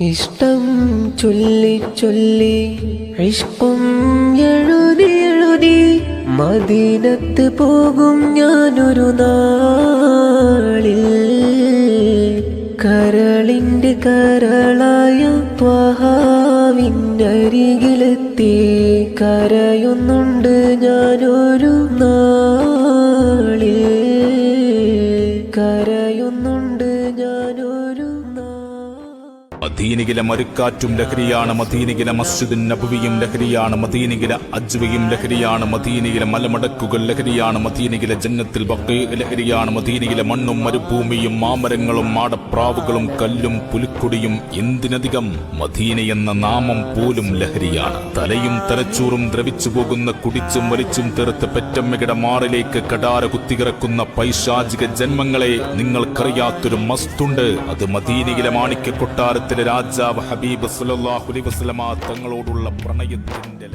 ഇഷ്ടം ചൊല്ലി ചൊല്ലി ഇഷ്കും എഴുതി എഴുതി മദീനത്ത് പോകും ഞാനൊരു നാളിൽ. കരളിന്റെ കരളായ ത്വഹാവിനരികിലെത്തി കരയുന്നുണ്ട് ഞാനൊരു നാളിൽ. കരയുന്നുണ്ട് ഞാനൊരു മദീനയിലെ മരുക്കാറ്റും ലഹരിയാണ്, മദീനയിലെ മസ്ജിദുൻ നബവിയും ലഹരിയാണ്, മദീനയിലെ അജ്വയും ലഹരിയാണ്, മദീനയിലെ മലമടക്കുകൾ ലഹരിയാണ്, മദീനയിലെ ജന്നത്തിൽ ബഖീ ലഹരിയാണ്, മദീനയിലെ മണ്ണും മരുഭൂമിയും മാമരങ്ങളും മാടപ്രാവുകളും കല്ലും പുലിക്കൊടിയും എന്തിനധികം മദീന എന്ന നാമം പോലും ലഹരിയാണ്. തലയും തലച്ചോറും ദ്രവിച്ചു പോകുന്ന കുടിച്ചും വലിച്ചും തീർത്ത് പെറ്റമ്മയുടെ മാറിലേക്ക് കടാര കുത്തികിറക്കുന്ന പൈശാചിക ജന്മങ്ങളെ നിങ്ങൾക്കറിയാത്തൊരു മസ്തുണ്ട്. അത് മദീനയിലെ മാണിക്യ കൊട്ടാരത്തിലെ രാജാവ് ഹബീബ് സല്ലല്ലാഹു അലൈഹി വസല്ലമ തങ്ങളോടുള്ള പ്രണയത്തിന്റെ